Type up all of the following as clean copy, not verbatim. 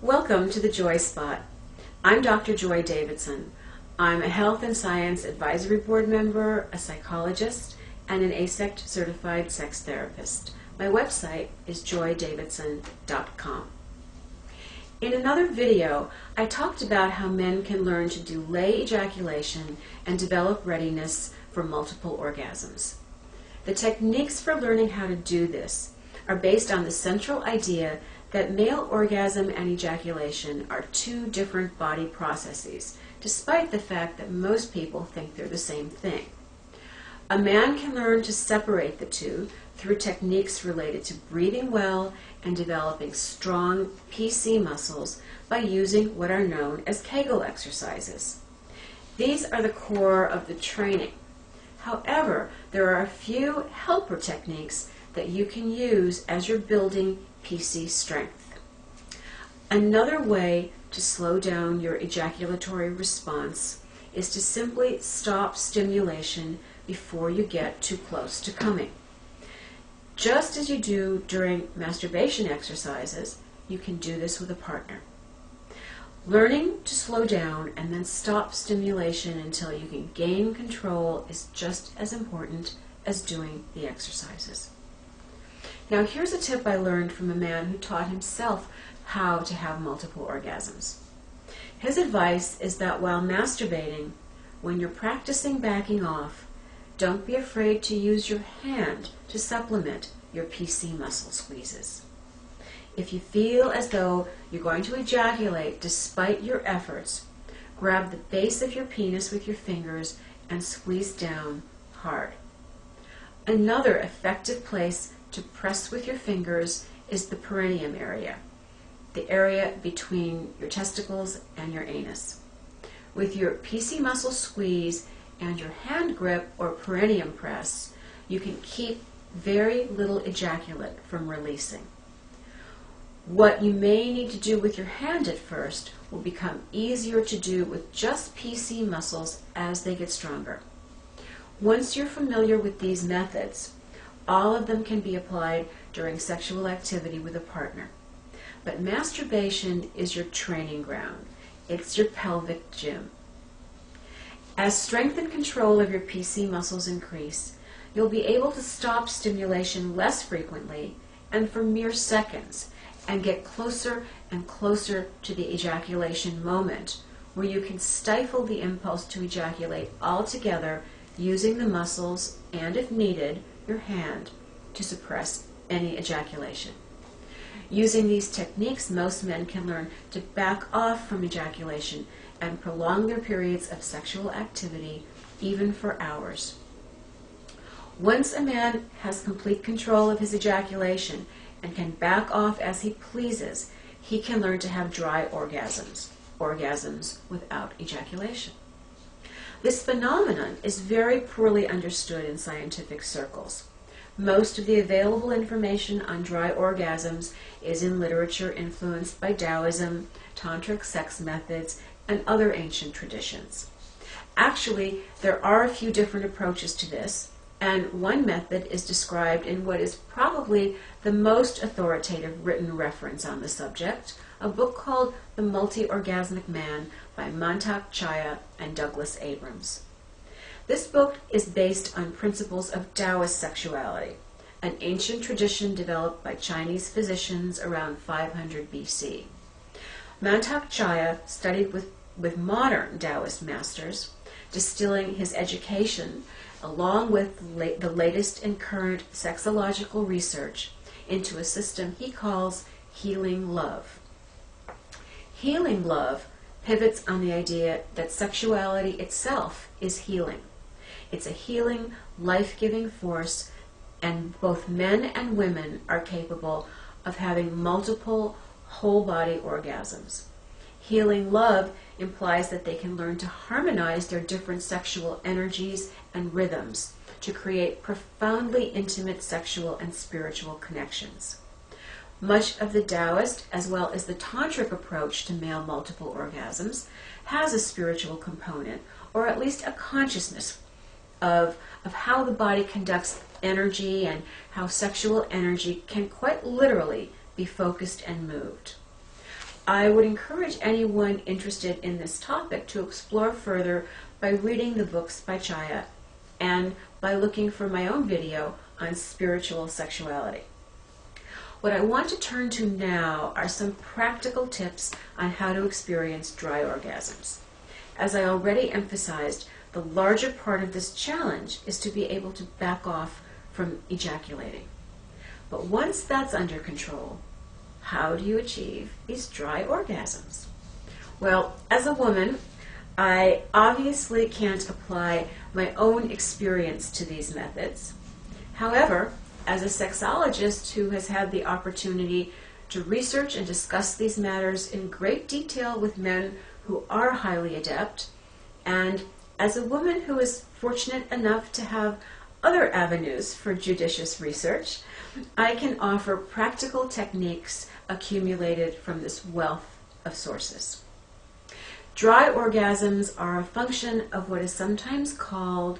Welcome to the Joy Spot. I'm Dr. Joy Davidson. I'm a Health and Science Advisory Board member, a psychologist, and an ASECT certified sex therapist. My website is joydavidson.com. In another video, I talked about how men can learn to delay ejaculation and develop readiness for multiple orgasms. The techniques for learning how to do this are based on the central idea that male orgasm and ejaculation are two different body processes, despite the fact that most people think they're the same thing. A man can learn to separate the two through techniques related to breathing well and developing strong PC muscles by using what are known as Kegel exercises. These are the core of the training. However, there are a few helper techniques that you can use as you're building PC strength. Another way to slow down your ejaculatory response is to simply stop stimulation before you get too close to coming. Just as you do during masturbation exercises, you can do this with a partner. Learning to slow down and then stop stimulation until you can gain control is just as important as doing the exercises. Now here's a tip I learned from a man who taught himself how to have multiple orgasms. His advice is that while masturbating, when you're practicing backing off, don't be afraid to use your hand to supplement your PC muscle squeezes. If you feel as though you're going to ejaculate despite your efforts, grab the base of your penis with your fingers and squeeze down hard. Another effective place to press with your fingers is the perineum area, the area between your testicles and your anus. With your PC muscle squeeze and your hand grip or perineum press, you can keep very little ejaculate from releasing. What you may need to do with your hand at first will become easier to do with just PC muscles as they get stronger. Once you're familiar with these methods, all of them can be applied during sexual activity with a partner. But masturbation is your training ground. It's your pelvic gym. As strength and control of your PC muscles increase, you'll be able to stop stimulation less frequently and for mere seconds and get closer and closer to the ejaculation moment where you can stifle the impulse to ejaculate altogether using the muscles and, if needed, your hand to suppress any ejaculation. Using these techniques, most men can learn to back off from ejaculation and prolong their periods of sexual activity, even for hours. Once a man has complete control of his ejaculation and can back off as he pleases, he can learn to have dry orgasms without ejaculation. This phenomenon is very poorly understood in scientific circles. Most of the available information on dry orgasms is in literature influenced by Taoism, tantric sex methods, and other ancient traditions. Actually, there are a few different approaches to this, and one method is described in what is probably the most authoritative written reference on the subject, a book called The Multi-Orgasmic Man by Mantak Chaya and Douglas Abrams. This book is based on principles of Taoist sexuality, an ancient tradition developed by Chinese physicians around 500 BC. Mantak Chaya studied with modern Taoist masters, distilling his education along with the latest and current sexological research into a system he calls healing love. Healing love pivots on the idea that sexuality itself is healing. It's a healing, life-giving force, and both men and women are capable of having multiple whole-body orgasms. Healing love implies that they can learn to harmonize their different sexual energies and rhythms to create profoundly intimate sexual and spiritual connections. Much of the Taoist, as well as the tantric approach to male multiple orgasms, has a spiritual component, or at least a consciousness of how the body conducts energy and how sexual energy can quite literally be focused and moved. I would encourage anyone interested in this topic to explore further by reading the books by Chaya and by looking for my own video on spiritual sexuality. What I want to turn to now are some practical tips on how to experience dry orgasms. As I already emphasized, the larger part of this challenge is to be able to back off from ejaculating. But once that's under control, how do you achieve these dry orgasms? Well, as a woman, I obviously can't apply my own experience to these methods. However, as a sexologist who has had the opportunity to research and discuss these matters in great detail with men who are highly adept, and as a woman who is fortunate enough to have other avenues for judicious research, I can offer practical techniques accumulated from this wealth of sources. Dry orgasms are a function of what is sometimes called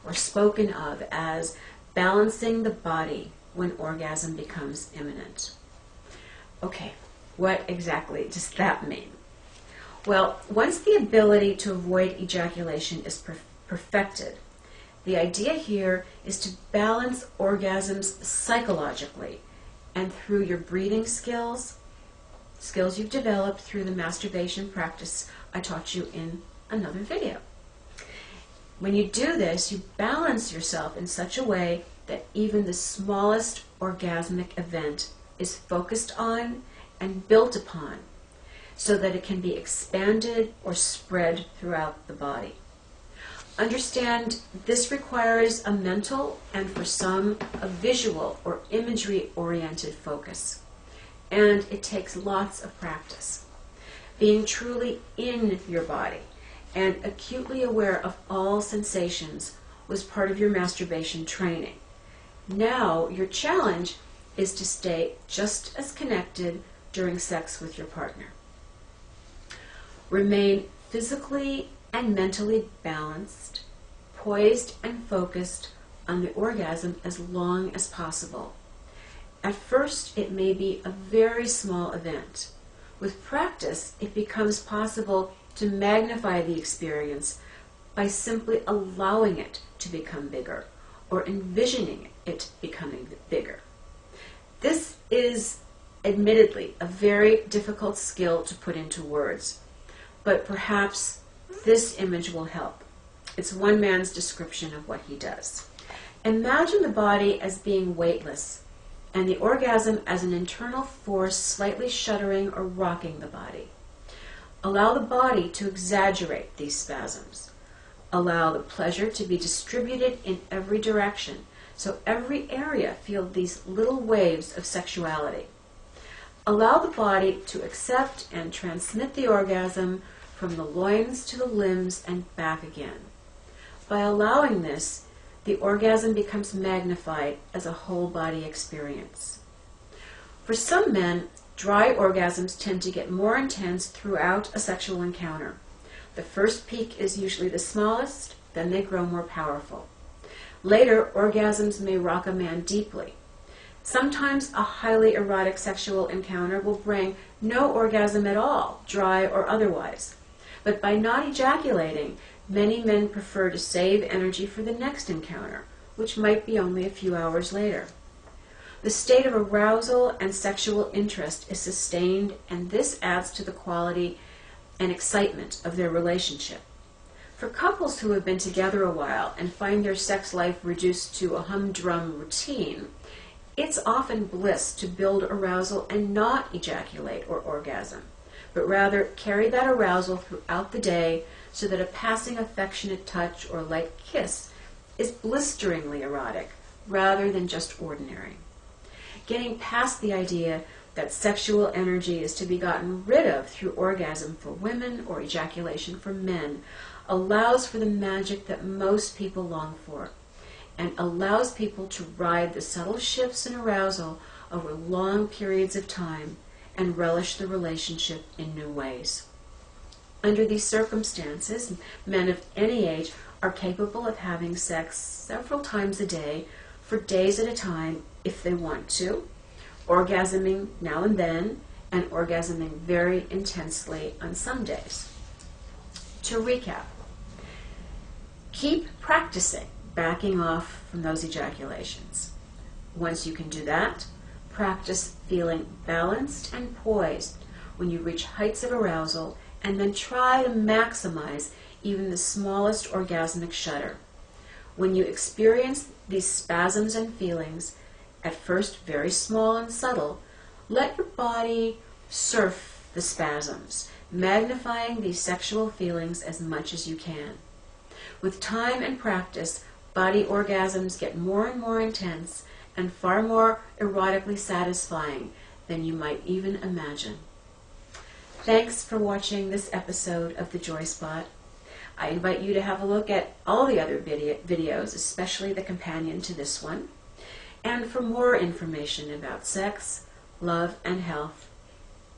or spoken of as balancing the body when orgasm becomes imminent. Okay, what exactly does that mean? Well, once the ability to avoid ejaculation is perfected, the idea here is to balance orgasms psychologically and through your breathing skills you've developed through the masturbation practice I taught you in another video. When you do this, you balance yourself in such a way that even the smallest orgasmic event is focused on and built upon so that it can be expanded or spread throughout the body. Understand this requires a mental and for some a visual or imagery-oriented focus, and it takes lots of practice. Being truly in your body and acutely aware of all sensations was part of your masturbation training. Now your challenge is to stay just as connected during sex with your partner. Remain physically and mentally balanced, poised and focused on the orgasm as long as possible. At first, it may be a very small event. With practice, it becomes possible to magnify the experience by simply allowing it to become bigger or envisioning it becoming bigger. This is admittedly a very difficult skill to put into words, but perhaps this image will help. It's one man's description of what he does. Imagine the body as being weightless and the orgasm as an internal force slightly shuddering or rocking the body. Allow the body to exaggerate these spasms. Allow the pleasure to be distributed in every direction, so every area feels these little waves of sexuality. Allow the body to accept and transmit the orgasm from the loins to the limbs and back again. By allowing this, the orgasm becomes magnified as a whole body experience. For some men, dry orgasms tend to get more intense throughout a sexual encounter. The first peak is usually the smallest, then they grow more powerful. Later, orgasms may rock a man deeply. Sometimes a highly erotic sexual encounter will bring no orgasm at all, dry or otherwise. But by not ejaculating, many men prefer to save energy for the next encounter, which might be only a few hours later. The state of arousal and sexual interest is sustained, and this adds to the quality and excitement of their relationship. For couples who have been together a while and find their sex life reduced to a humdrum routine, it's often bliss to build arousal and not ejaculate or orgasm, but rather carry that arousal throughout the day so that a passing affectionate touch or light kiss is blisteringly erotic rather than just ordinary. Getting past the idea that sexual energy is to be gotten rid of through orgasm for women or ejaculation for men allows for the magic that most people long for, and allows people to ride the subtle shifts in arousal over long periods of time and relish the relationship in new ways. Under these circumstances, men of any age are capable of having sex several times a day for days at a time if they want to, orgasming now and then, and orgasming very intensely on some days. To recap, keep practicing backing off from those ejaculations. Once you can do that, practice feeling balanced and poised when you reach heights of arousal, and then try to maximize even the smallest orgasmic shudder. When you experience these spasms and feelings, at first very small and subtle, let your body surf the spasms, magnifying these sexual feelings as much as you can. With time and practice, body orgasms get more and more intense and far more erotically satisfying than you might even imagine. Thanks for watching this episode of The Joy Spot. I invite you to have a look at all the other videos, especially the companion to this one. And for more information about sex, love, and health,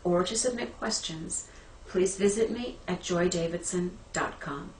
or to submit questions, please visit me at joydavidson.com.